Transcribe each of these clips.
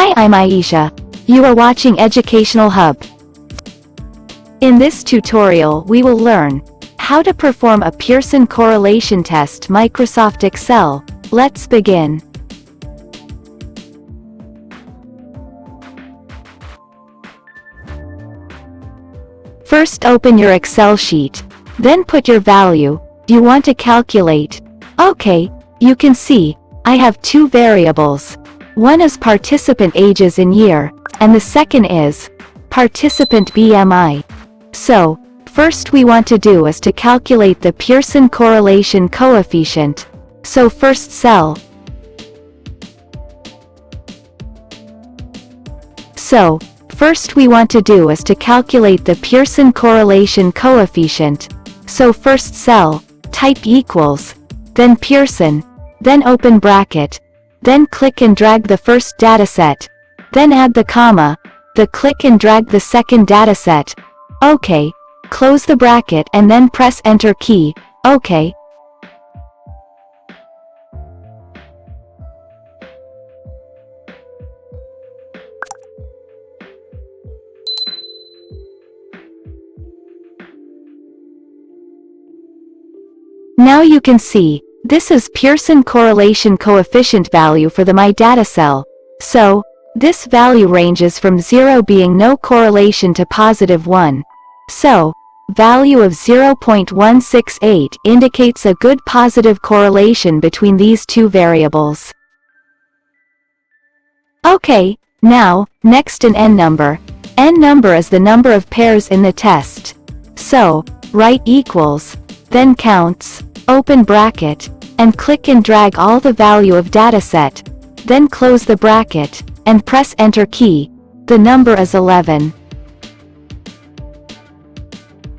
Hi, I'm Aisha. You are watching Educational Hub. In this tutorial we will learn how to perform a Pearson correlation test Microsoft Excel. Let's begin. First open your Excel sheet. Then put your value you want to calculate. Okay, you can see I have two variables. One is participant ages in year, and the second is participant BMI. So, first we want to do is to calculate the Pearson correlation coefficient. So first cell. So, first we want to do is to calculate the Pearson correlation coefficient. So first cell, type equals, then Pearson, then open bracket, then click and drag the first dataset, then add the comma, then click and drag the second dataset. OK. Close the bracket and then press Enter key. OK. Now you can see, this is Pearson correlation coefficient value for the My Data cell. So, this value ranges from 0 being no correlation to +1. So, value of 0.168 indicates a good positive correlation between these two variables. Okay, now, next an N number. N number is the number of pairs in the test. So, write equals, then counts, open bracket, and click and drag all the value of dataset, then close the bracket, and press Enter key. The number is 11.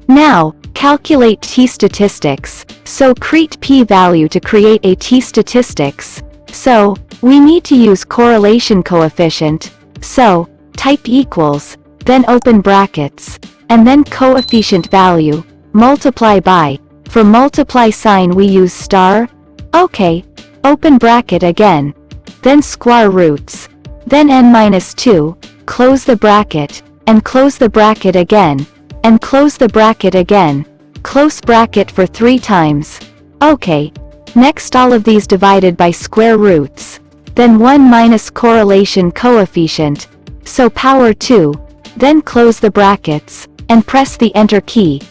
Now, calculate t-statistics. So create p-value to create a t-statistics. So, we need to use correlation coefficient. So, type equals, then open brackets, and then coefficient value, multiply by. For multiply sign we use star. OK. Open bracket again. Then square roots. Then n-2, close the bracket, and close the bracket again, and close the bracket again, close bracket for 3 times. OK. Next all of these divided by square roots. Then 1 minus correlation coefficient. So power 2. Then close the brackets, and press the Enter key.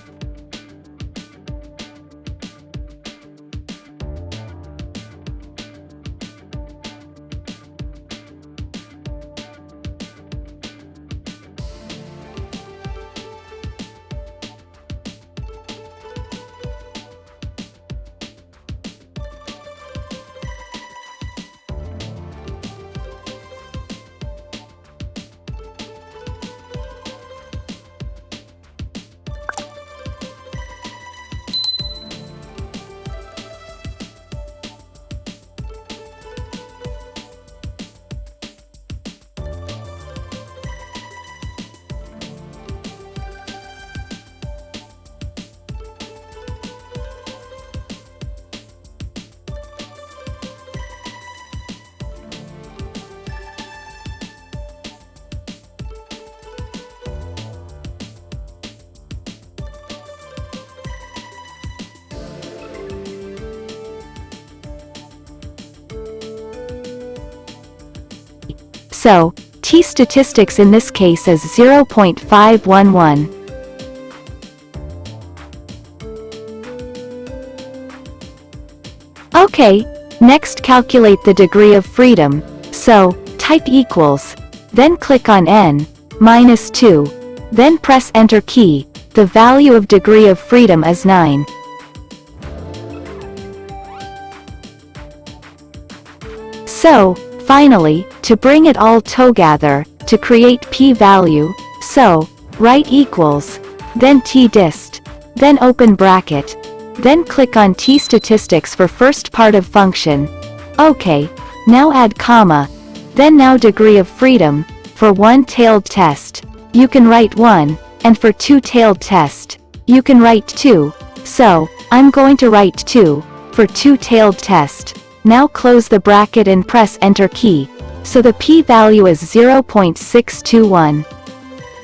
So, t-statistics in this case is 0.511. OK, next calculate the degree of freedom. So, type equals, then click on n-2, then press Enter key. The value of degree of freedom is 9. So, finally, to bring it all together, to create p-value, so, write equals, then t-dist, then open bracket, then click on t-statistics for first part of function. OK, now add comma, then now degree of freedom, for one-tailed test, you can write 1, and for two-tailed test, you can write 2, so, I'm going to write 2, for two-tailed test. Now close the bracket and press Enter key. so the p-value is 0.621.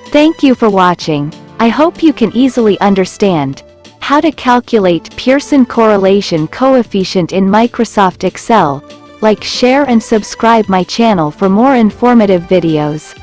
Thank you for watching. I hope you can easily understand how to calculate Pearson correlation coefficient in Microsoft Excel. Like, share and subscribe my channel for more informative videos.